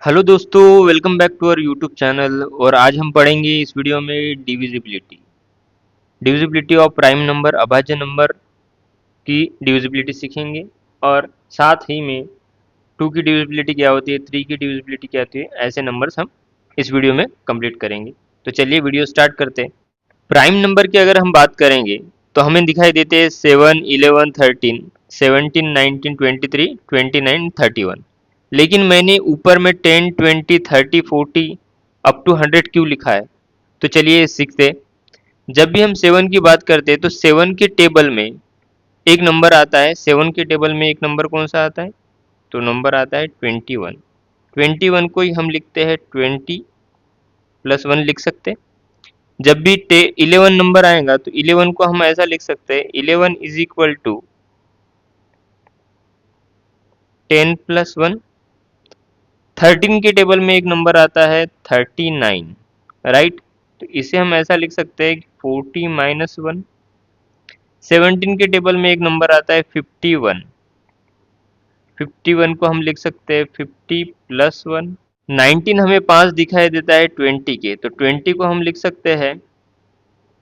Hello दोस्तों, welcome back to our YouTube channel. और आज हम पढ़ेंगे इस वीडियो में divisibility divisibility of prime number, अभाज्य नंबर की डिविजिबिलिटी सीखेंगे। और साथ ही में 2 की डिविजिबिलिटी क्या होती है, 3 की डिविजिबिलिटी क्या होती है, ऐसे नंबर्स हम इस वीडियो में कंप्लीट करेंगे। तो चलिए वीडियो स्टार्ट करते हैं। प्राइम नंबर की अगर हम बात करेंगे तो हमें दिखाई देते हैं 7, 11, 13, 17, 19, 23, 29, 31। लेकिन मैंने ऊपर में 10, 20, 30, 40 अप टू 100 क्यों लिखा है? तो चलिए सीखते हैं। जब भी हम 7 की बात करते हैं तो 7 के टेबल में एक नंबर आता है। 7 के टेबल में एक नंबर कौन सा आता है? तो नंबर आता है 21। 21 को ही हम लिखते हैं 20 प्लस 1 लिख सकते हैं। जब भी 11 नंबर आएगा तो 11 को हम ऐसा लिख सकते हैं, 11 इज इक्वल टू 10 प्लस 1। 13 के टेबल में एक नंबर आता है 39, राइट। तो इसे हम ऐसा लिख सकते हैं 40 माइनस 1। 17 के टेबल में एक नंबर आता है 51। 51 को हम लिख सकते हैं 50 प्लस 1। 19 हमें 5 दिखाई देता है 20 के, तो 20 को हम लिख सकते हैं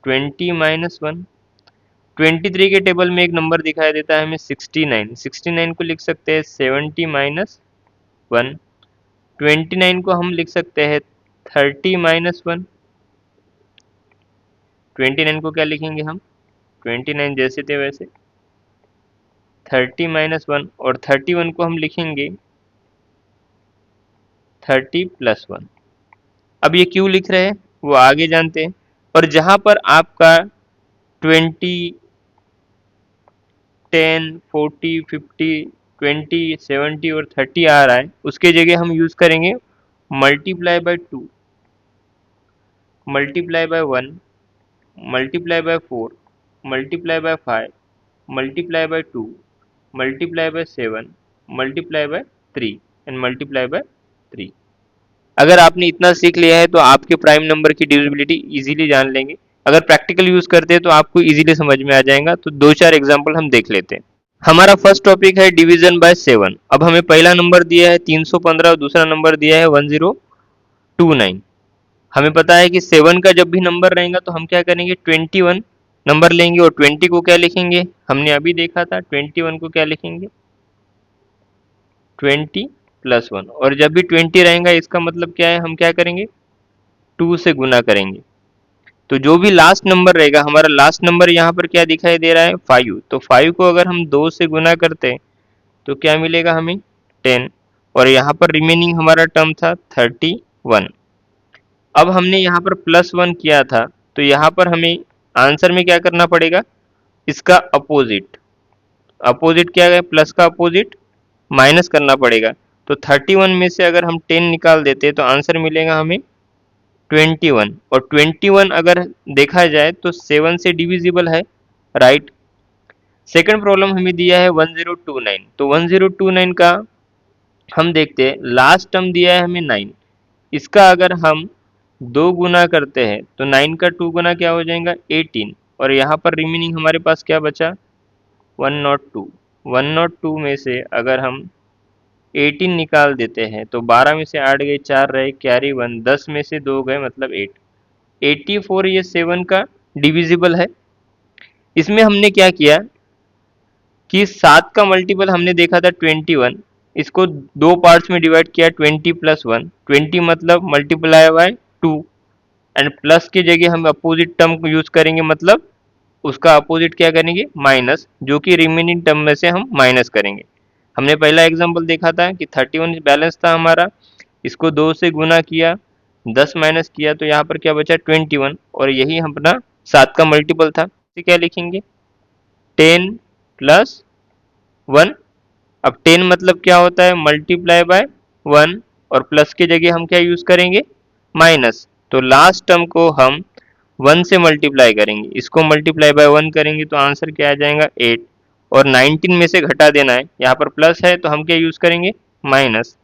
20 माइनस 1। 23 के टेबल में एक नंबर दिखाई देता है हमें 69। 69 को लिख सकते हैं 70 माइनस 1। 29 को हम लिख सकते हैं 30 माइनस 1। 29 को क्या लिखेंगे हम? 29 जैसे थे वैसे। 30 माइनस 1 और 31 को हम लिखेंगे 30 प्लस 1। अब ये क्यों लिख रहे हैं वो आगे जानते हैं। और जहाँ पर आपका 20, 10, 40, 50, 20, 70 और 30 आ रहा है, उसके जगह हम यूज़ करेंगे multiply by 2, multiply by 1, multiply by 4, multiply by 5, multiply by 2, multiply by 7, multiply by 3 and multiply by 3। अगर आपने इतना सीख लिया है तो आपके प्राइम नंबर की डिविजिबिलिटी इजीली जान लेंगे। अगर प्रैक्टिकल यूज करते हैं तो आपको इजीली समझ में आ जाएगा। तो दो चार एग्जांपल हम देख लेते हैं। हमारा फर्स्ट टॉपिक है डिवीजन बाय 7। अब हमें पहला नंबर दिया है 315 और दूसरा नंबर दिया है 1029। हमें पता है कि 7 का जब भी नंबर रहेगा तो हम क्या करेंगे, 21 नंबर लेंगे और 20 को क्या लिखेंगे, हमने अभी देखा था 21 को क्या लिखेंगे 20 प्लस 1। और जब भी 20 रहेगा इसका मतलब क्या है, हम क्या करेंगे 2 से गुना करेंगे। तो जो भी लास्ट नंबर रहेगा, हमारा लास्ट नंबर यहाँ पर क्या दिखाई दे रहा है 5। तो 5 को अगर हम 2 से गुना करते हैं तो क्या मिलेगा हमें 10। और यहाँ पर रिमेनिंग हमारा टर्म था 31। अब हमने यहाँ पर प्लस 1 किया था तो यहाँ पर हमें आंसर में क्या करना पड़ेगा, इसका अपोजिट। अपोजिट क्या है, प्लस का अपोजिट माइनस करना पड़ेगा। तो 31 में से अगर हम 10 निकाल देते तो आंसर मिलेगा हमें 21। और 21 अगर देखा जाए तो 7 से डिविजिबल है, राइट। सेकंड प्रॉब्लम हमें दिया है 1029। तो 1029 का हम देखते हैं, लास्ट टर्म दिया है हमें 9। इसका अगर हम 2 गुना करते हैं तो 9 का 2 गुना क्या हो जाएगा 18। और यहाँ पर रिमेनिंग हमारे पास क्या बचा 102। 102 में से अगर हम 18 निकाल देते हैं तो 12 में से 8 गए, 4 रहे, कैरी 1, 10 में से 2 गए मतलब 8। 84 ये 7 का डिविजिबल है। इसमें हमने क्या किया कि 7 का मल्टीपल हमने देखा था 21। इसको दो पार्ट्स में डिवाइड किया, 20 प्लस 1। 20 मतलब मल्टीप्लाई बाय 2 एंड प्लस की जगह हम अपोजिट टर्म को यूज करेंगे, मतलब उसका अपोजिट क्या करेंगे माइनस, जो कि रिमेनिंग टर्म में से हम माइनस करेंगे। हमने पहला एग्जांपल देखा था कि 31 बैलेंस था हमारा, इसको 2 से गुना किया, 10 माइनस किया तो यहाँ पर क्या बचा 21। और यही अपना 7 का मल्टीपल था। इसे क्या लिखेंगे 10 प्लस 1। अब 10 मतलब क्या होता है मल्टीप्लाई बाय 1 और प्लस की जगह हम क्या यूज करेंगे माइनस। तो लास्ट टर्म को हम 1 से मल्टीप्लाई करेंगे, इसको मल्टीप्लाई बाय 1 करेंगे तो आंसर क्या आ जाएगा 8। और 19 में से घटा देना है, यहाँ पर प्लस है तो हम क्या यूज करेंगे माइनस।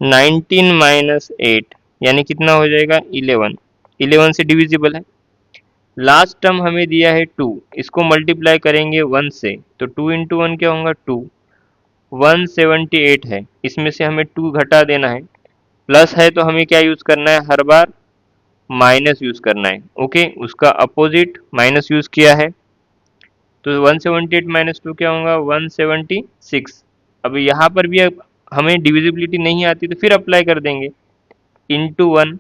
19 माइनस 8 यानी कितना हो जाएगा 11। 11 से डिविजिबल है। लास्ट टर्म हमें दिया है 2, इसको मल्टीप्लाई करेंगे 1 से तो 2 इंटू 1 क्या होगा 2। 178 है, इसमें से हमें 2 घटा देना है प्लस है तो हमें क्या यूज़ करना है, हर बार माइनस यूज़ करना है। ओके, उसका अपोजिट माइनस यूज़ किया है तो 178 माइनस 2 क्या होगा, 176। अब यहाँ पर भी अब हमें डिविजिबिलिटी नहीं आती तो फिर अप्लाई कर देंगे, इंटू 1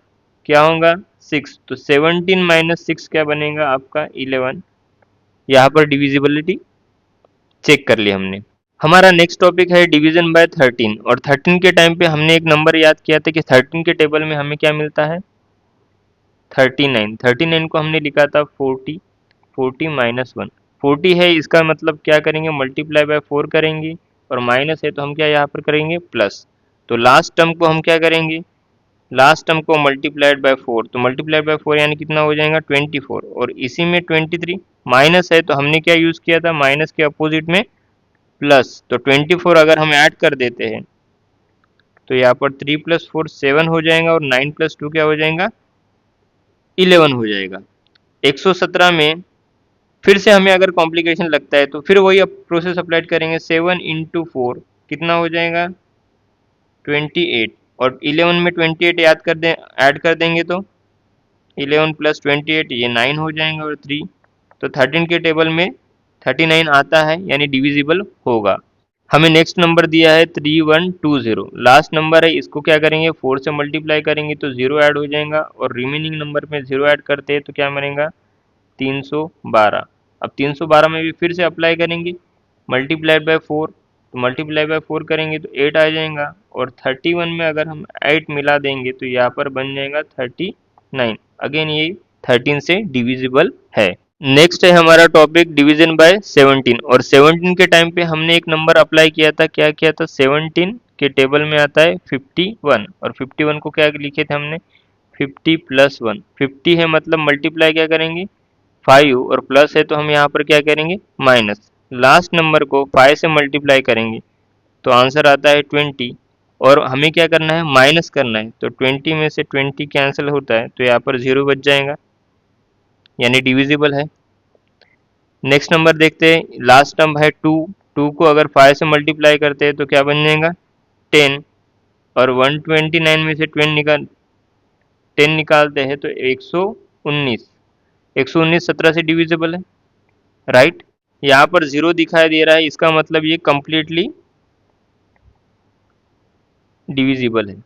क्या होगा 6, तो 17 माइनस 6 क्या बनेगा आपका 11। यहाँ पर डिविजिबिलिटी चेक कर ली हमने। हमारा नेक्स्ट टॉपिक है डिवीजन बाय 13, और 13 के टाइम पे हमने एक नंबर याद किया था कि 13 के टेबल में हमें क्या मिलता है, 39। 39 को हमने लिखा था 40, 40 माइनस 1, 40 है इसका मतलब क्या करेंगे, मल्टीप्लाई बाय 4 करेंगे, और माइनस है तो हम क्या यहाँ पर करेंगे, प्लस। तो लास्ट टर्म को हम क्या करेंगे, लास्ट टर्म को मल्टीप्लाइड बाय 4, तो मल्टीप्लाइड बाय 4 यानी कितना हो जाएगा 24, और इसी में 23 माइनस है तो हमने क्या यूज़ किया था, माइनस के अपोजिट में प्लस, तो 24 अगर हम ऐड कर देते हैं तो यहाँ पर 3 प्लस 4 7 हो जाएगा, और 9 प्लस 2 क्या हो जाएगा 11 हो जाएगा। 117 में फिर से हमें अगर कॉम्प्लिकेशन लगता है तो फिर वही प्रोसेस अप्लाइड करेंगे, 7 इंटू 4 कितना हो जाएगा 28, और 11 में 28 याद कर दें, ऐड कर देंगे तो 11 प्लस 28 ये 9 हो जाएंगे, और 3, तो 13 के टेबल में 39 आता है यानी डिविजिबल होगा। हमें नेक्स्ट नंबर दिया है 3120, लास्ट नंबर है, इसको क्या करेंगे 4 से मल्टीप्लाई करेंगे तो 0 ऐड हो जाएगा, और रिमेनिंग नंबर में 0 ऐड करते हैं तो क्या बनेगा 312। अब 312 में भी फिर से अप्लाई करेंगे, मल्टीप्लाई बाय 4, तो मल्टीप्लाई बाय 4 करेंगे तो 8 आ जाएगा, और 31 में अगर हम 8 मिला देंगे तो यहाँ पर बन जाएगा 39। अगेन ये 13 से डिविजिबल है। नेक्स्ट है हमारा टॉपिक डिवीजन बाय 17, और 17 के टाइम पे हमने एक नंबर अप्लाई किया था, क्या किया था, 17 के टेबल में आता है 51, और 51 को क्या लिखे थे हमने 50 प्लस 1, 50 है मतलब मल्टीप्लाई क्या करेंगे 5, और प्लस है तो हम यहाँ पर क्या करेंगे माइनस, लास्ट नंबर को 5 से मल्टीप्लाई करेंगे तो आंसर आता है 20, और हमें क्या करना है माइनस करना है, तो 20 में से 20 कैंसिल होता है तो यहाँ पर 0 बच जाएगा यानी डिविजिबल है। नेक्स्ट नंबर देखते हैं, लास्ट टर्म है 2, 2 को अगर 5 से मल्टीप्लाई करते हैं तो क्या बन जाएगा 10, और 129 में से 10 निकालते हैं तो 119, 119 17 से डिविजिबल है, राइट। यहाँ पर 0 दिखाई दे रहा है, इसका मतलब ये कंप्लीटली डिविजिबल है।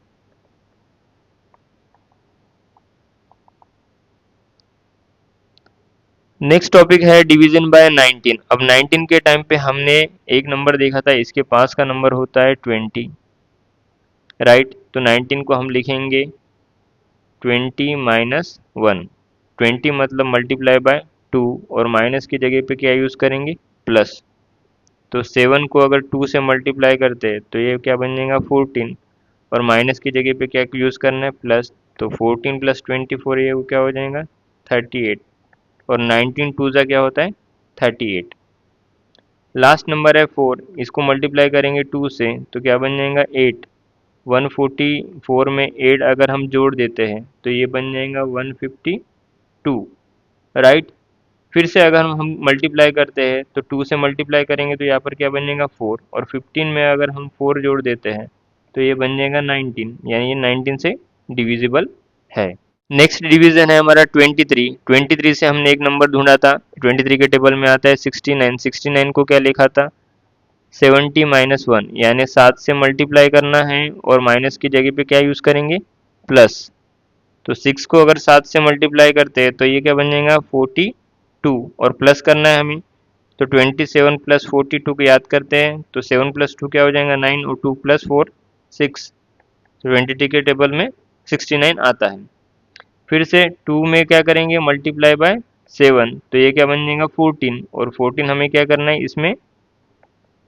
नेक्स्ट टॉपिक है डिवीजन बाय 19। अब 19 के टाइम पे हमने एक नंबर देखा था, इसके पास का नंबर होता है 20, राइट। तो 19 को हम लिखेंगे 20 माइनस 1, 20 मतलब मल्टीप्लाई बाय 2, और माइनस की जगह पे क्या यूज़ करेंगे प्लस, तो 7 को अगर 2 से मल्टीप्लाई करते हैं तो ये क्या बन जाएगा 14, और माइनस की जगह पे क्या यूज़ करना है प्लस, तो 14 प्लस 24 ये क्या हो जाएगा 38, और 19 टू ज़ा क्या होता है 38। लास्ट नंबर है 4, इसको मल्टीप्लाई करेंगे 2 से तो क्या बन जाएगा 8, 144 में 8 अगर हम जोड़ देते हैं तो ये बन जाएगा 152, राइट। फिर से अगर हम मल्टीप्लाई करते हैं तो 2 से मल्टीप्लाई करेंगे तो यहाँ पर क्या बन जाएगा 4, और 15 में अगर हम 4 जोड़ देते हैं तो ये बन जाएगा 19, यानी ये 19 से डिविजिबल है। नेक्स्ट डिवीजन है हमारा 23, 23 से हमने एक नंबर ढूंढा था, 23 के टेबल में आता है 69, 69 को क्या लिखा था 70 माइनस 1, यानी 7 से मल्टीप्लाई करना है और माइनस की जगह पे क्या यूज़ करेंगे प्लस, तो 6 को अगर 7 से मल्टीप्लाई करते हैं तो ये क्या बन जाएगा 42, और प्लस करना है हमें, तो 27 प्लस 42 को याद करते हैं तो 7 प्लस 2 क्या हो जाएगा 9, और 2 प्लस 4 6, तो 23 के टेबल में 69 आता है। फिर से 2 में क्या करेंगे मल्टीप्लाई बाय 7, तो ये क्या बन जाएगा 14, और 14 हमें क्या करना है इसमें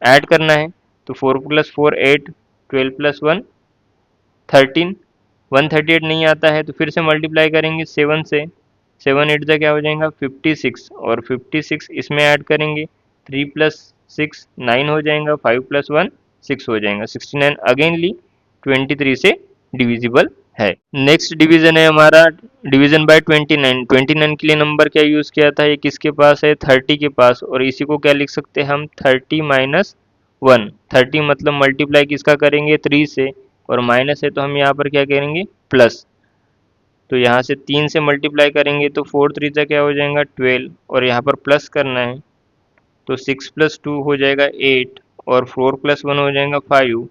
ऐड करना है, तो 4 प्लस 4 8, 12 प्लस 1 13, 138 नहीं आता है तो फिर से मल्टीप्लाई करेंगे 7 से, 7 8 जा क्या हो जाएगा 56, और 56 इसमें ऐड करेंगे 3 प्लस 6 9 हो जाएगा, 5 प्लस 1 6 हो जाएगा, 69 अगेनली 23 से डिविजिबल है। नेक्स्ट डिवीजन है हमारा डिवीजन बाय 29, 29 के लिए नंबर क्या यूज़ किया था, ये किसके पास है 30 के पास, और इसी को क्या लिख सकते हैं हम 30 माइनस 1, 30 मतलब मल्टीप्लाई किसका करेंगे 3 से, और माइनस है तो हम यहाँ पर क्या करेंगे प्लस। तो यहाँ से 3 से मल्टीप्लाई करेंगे तो 4 3 क्या हो जाएगा 12, और यहाँ पर प्लस करना है तो 6 + 2 हो जाएगा 8, और 4 + 1 हो जाएगा 5।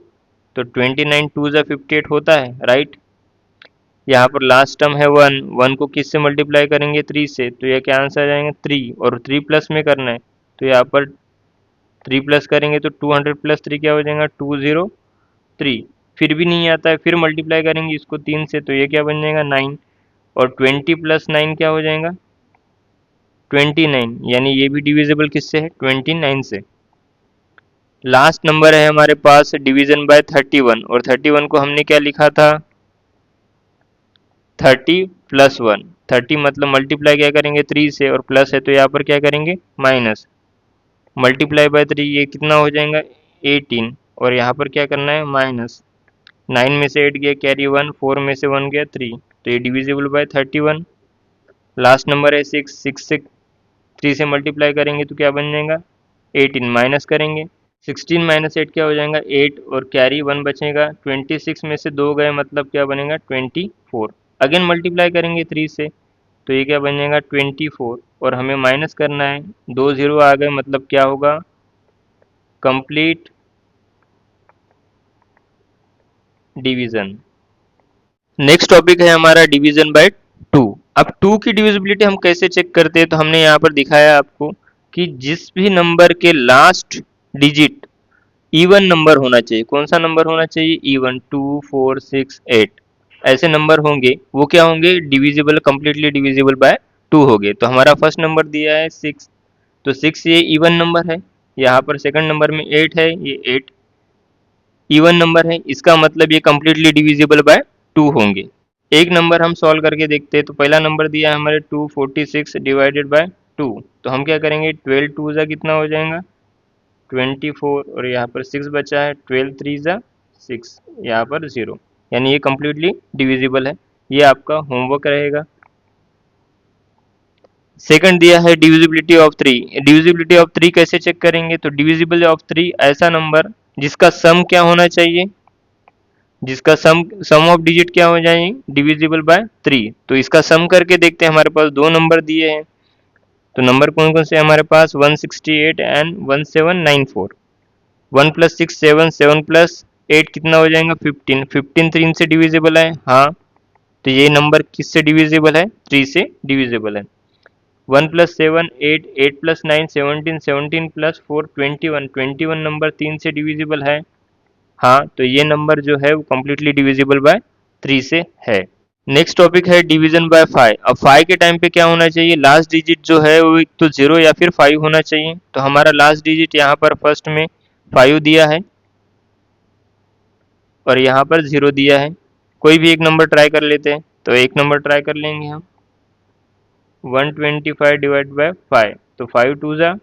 तो 29 2 58 होता है, राइट। यहाँ पर लास्ट टर्म है 1, 1 को किस से मल्टीप्लाई करेंगे 3 से, तो यह क्या आंसर आ जाएगा 3, और 3 प्लस में करना है तो यहाँ पर 3 प्लस करेंगे तो 200 + 3 क्या हो जाएगा 203। फिर भी नहीं आता है, फिर मल्टीप्लाई करेंगे इसको 3 से तो ये क्या बन जाएगा 9, और 20 + 9 क्या हो जाएगा 29, यानी ये भी डिविजिबल किससे है 29 से। लास्ट नंबर है हमारे पास डिवीजन बाय 31, और 31 को हमने क्या लिखा था 30 + 1। 30 मतलब मल्टीप्लाई क्या करेंगे 3 से, और प्लस है तो यहाँ पर क्या करेंगे माइनस, मल्टीप्लाई बाय 3 ये कितना हो जाएगा 18, और यहाँ पर क्या करना है माइनस। 9 में से 8 गया कैरी 1, 4 में से 1 गया 3, तो ये डिविजिबल बाय 31। लास्ट नंबर है 6, 6 से 3 से मल्टीप्लाई करेंगे तो क्या बन जाएगा 18, माइनस करेंगे 16 - 8 क्या हो जाएगा 8, और कैरी 1 बचेगा। 26 में से 2 गए मतलब क्या बनेगा 24। अगेन मल्टीप्लाई करेंगे 3 से तो ये क्या बन जाएगा 24, और हमें माइनस करना है, 2 0 आ गए मतलब क्या होगा कंप्लीट डिवीजन। नेक्स्ट टॉपिक है हमारा डिवीजन बाय 2। अब 2 की डिविजिबिलिटी हम कैसे चेक करते हैं, तो हमने यहाँ पर दिखाया आपको कि जिस भी नंबर के लास्ट डिजिट इवन नंबर होना चाहिए, कौन सा नंबर होना चाहिए इवन, 2 4 6 8 ऐसे नंबर होंगे, वो क्या होंगे डिविजिबल, कंप्लीटली डिविजिबल बाय 2 हो गए। तो हमारा फर्स्ट नंबर दिया है 6, तो 6 ये इवन नंबर है। यहाँ पर सेकंड नंबर में 8 है, ये 8 इवन नंबर है, इसका मतलब ये कंप्लीटली डिविजिबल बाय 2 होंगे। एक नंबर हम सॉल्व करके देखते हैं। तो पहला नंबर दिया है हमारे 246 डिवाइडेड बाय 2, तो हम क्या करेंगे 12 2 जा कितना हो जाएगा 24, और यहाँ पर 6 बचा है, 12 3 जा 6, यहाँ पर 0, यानी ये कम्प्लीटली डिविजिबल है। ये आपका होमवर्क रहेगा। सेकंड दिया है डिविजिबिलिटी ऑफ 3। डिविजिबिलिटी ऑफ 3 कैसे चेक करेंगे, तो डिविजिबल ऑफ 3 ऐसा नंबर जिसका सम क्या होना चाहिए, जिसका सम ऑफ डिजिट क्या हो जाएंगे डिविजिबल बाय 3। तो इसका सम करके देखते हैं, हमारे पास दो नंबर दिए हैं, तो नंबर कौन कौन से हमारे पास 168 एंड 1794। 1 + 6 7, 7 + 8 कितना हो जाएगा 15, 15 3 से डिविजिबल है, हाँ। तो ये नंबर किससे डिविजिबल है 3 से डिविजिबल है। 1 + 7 8, 8 + 9 17, 17 + 4 21, 21 नंबर 3 से डिविजिबल है, हाँ। तो ये नंबर जो है वो कम्प्लीटली डिविजिबल बाय 3 से है। नेक्स्ट टॉपिक है डिवीजन बाय 5। अब 5 के टाइम पे क्या होना चाहिए, लास्ट डिजिट जो है वो एक तो 0 या फिर 5 होना चाहिए। तो हमारा लास्ट डिजिट यहाँ पर फर्स्ट में 5 दिया है, और यहाँ पर 0 दिया है। कोई भी एक नंबर ट्राई कर लेते हैं, तो एक नंबर ट्राई कर लेंगे हम 125 डिवाइड बाय 5, तो 5 2 जा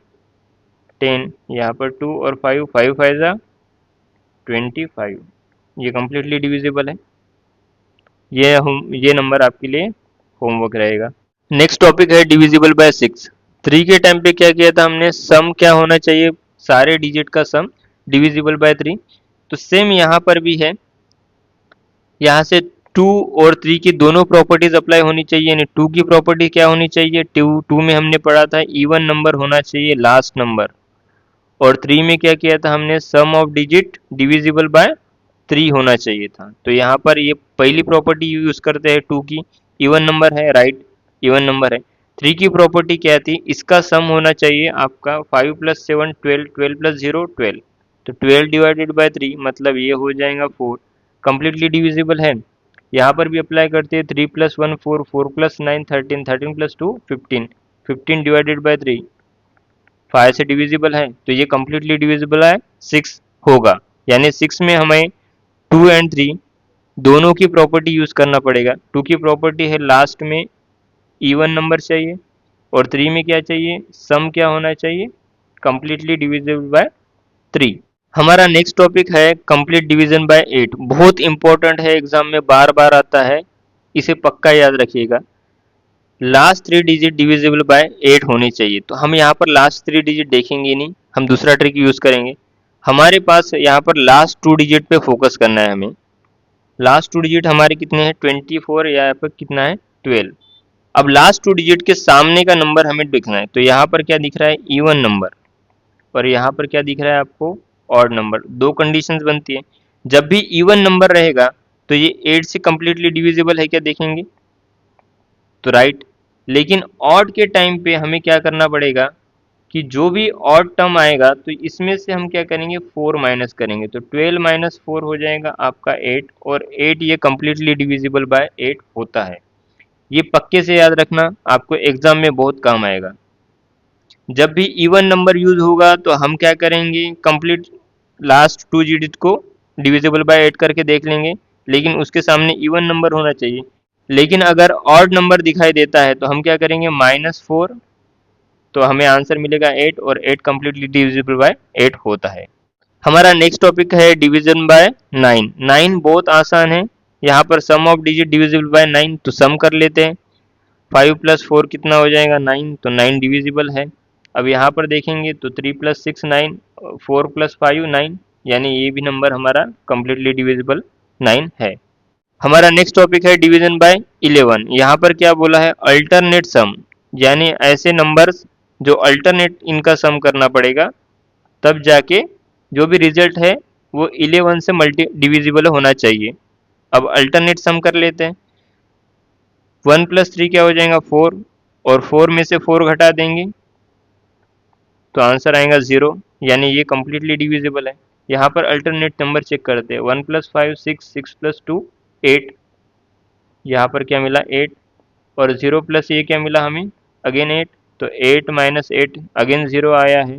10, यहाँ पर 2 और 5, 5 5 जा 25, ये कम्प्लीटली डिविजिबल है। ये नंबर आपके लिए होमवर्क रहेगा। नेक्स्ट टॉपिक है डिविजिबल बाय 6। 3 के टाइम पे क्या किया था हमने, सम क्या होना चाहिए, सारे डिजिट का सम डिविजिबल बाय 3। तो सेम यहाँ पर भी है, यहाँ से 2 और 3 की दोनों प्रॉपर्टीज अप्लाई होनी चाहिए। यानी 2 की प्रॉपर्टी क्या होनी चाहिए, 2 में हमने पढ़ा था इवन नंबर होना चाहिए लास्ट नंबर, और 3 में क्या किया था हमने सम ऑफ डिजिट डिविजिबल बाय 3 होना चाहिए था। तो यहाँ पर ये पहली प्रॉपर्टी यूज करते हैं 2 की, इवन नंबर है, राइट, इवन नंबर है। 3 की प्रॉपर्टी क्या थी, इसका सम होना चाहिए आपका 5 + 7 12, 12 + 0 12, तो 12 डिवाइडेड बाय 3 मतलब ये हो जाएगा 4, कम्प्लीटली डिविजिबल है। यहाँ पर भी अप्लाई करते हैं 3 + 1 4, 4 + 9 13, 13 + 2 15, 15 डिवाइडेड बाय 3 5 से डिविजिबल है, तो ये कम्प्लीटली डिविजिबल है 6 होगा। यानी 6 में हमें 2 एंड 3 दोनों की प्रॉपर्टी यूज करना पड़ेगा। 2 की प्रॉपर्टी है लास्ट में इवन नंबर चाहिए, और 3 में क्या चाहिए सम क्या होना चाहिए कम्प्लीटली डिविजिबल बाय 3। हमारा नेक्स्ट टॉपिक है कंप्लीट डिवीजन बाय 8। बहुत इंपॉर्टेंट है, एग्जाम में बार बार आता है, इसे पक्का याद रखिएगा। लास्ट 3 डिजिट डिविजिबल बाय 8 होनी चाहिए। तो हम यहाँ पर लास्ट 3 डिजिट देखेंगे नहीं, हम दूसरा ट्रिक यूज करेंगे। हमारे पास यहाँ पर लास्ट 2 डिजिट पे फोकस करना है हमें। लास्ट 2 डिजिट हमारे कितने हैं 24 या यहाँ पर कितना है 12। अब लास्ट 2 डिजिट के सामने का नंबर हमें देखना है, तो यहाँ पर क्या दिख रहा है इवन नंबर और यहाँ पर क्या दिख रहा है आपको ऑड नंबर। दो कंडीशंस बनती है, जब भी इवन नंबर रहेगा तो ये 8 से कम्प्लीटली डिविजिबल है क्या देखेंगे तो राइट। लेकिन ऑड के टाइम पे हमें क्या करना पड़ेगा कि जो भी ऑड टर्म आएगा तो इसमें से हम क्या करेंगे 4 माइनस करेंगे, तो 12 माइनस 4 हो जाएगा आपका 8, और 8 ये कम्प्लीटली डिविजिबल बाय 8 होता है। ये पक्के से याद रखना, आपको एग्जाम में बहुत काम आएगा। जब भी इवन नंबर यूज होगा तो हम क्या करेंगे कंप्लीट लास्ट 2 डिजिट को डिविजिबल बाय 8 करके देख लेंगे, लेकिन उसके सामने इवन नंबर होना चाहिए। लेकिन अगर ऑड नंबर दिखाई देता है तो हम क्या करेंगे -4, तो हमें आंसर मिलेगा 8 और 8 कम्प्लीटली डिविजिबल बाय 8 होता है। हमारा नेक्स्ट टॉपिक है डिवीजन बाय 9। 9 बहुत आसान है, यहाँ पर सम ऑफ डिजिट डिविजिबल बाय 9, तो सम कर लेते हैं। 5 प्लस 4 कितना हो जाएगा 9, तो 9 डिविजिबल है। अब यहाँ पर देखेंगे तो 3 प्लस 6 9, 4 प्लस 5 9, यानी ये भी नंबर हमारा कम्प्लीटली डिविजिबल 9 है। हमारा नेक्स्ट टॉपिक है डिवीजन बाय 11। यहाँ पर क्या बोला है अल्टरनेट सम, यानी ऐसे नंबर्स जो अल्टरनेट इनका सम करना पड़ेगा तब जाके जो भी रिजल्ट है वो 11 से मल्टी डिविजिबल होना चाहिए। अब अल्टरनेट सम कर लेते हैं। 1 प्लस 3 क्या हो जाएगा 4, और 4 में से 4 घटा देंगे तो आंसर आएगा 0, यानी ये कम्प्लीटली डिविजिबल है। यहाँ पर अल्टरनेट नंबर चेक करते हैं, 1 प्लस 5 6, 6 प्लस 2 8, यहाँ पर क्या मिला 8, और 0 प्लस ये क्या मिला हमें अगेन 8, तो 8 माइनस 8 अगेन 0 आया है।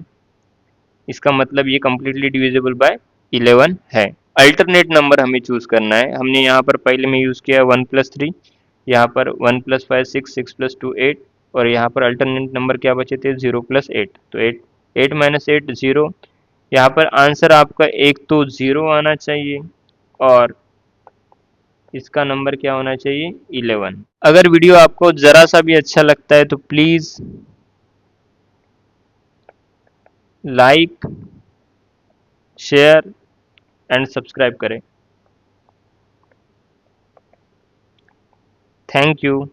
इसका मतलब ये कम्प्लीटली डिविजिबल बाय 11 है। अल्टरनेट नंबर हमें चूज करना है। हमने यहाँ पर पहले में यूज किया 1 प्लस 3, यहाँ पर 1 प्लस 5 6, 6 प्लस 2 8, और यहाँ पर अल्टरनेट नंबर क्या बचे थे 0 प्लस 8, तो 8, 8 माइनस 8 0। यहाँ पर आंसर आपका एक तो 0 आना चाहिए और इसका नंबर क्या होना चाहिए 11। अगर वीडियो आपको जरा सा भी अच्छा लगता है तो please like, share and subscribe करें। Thank you.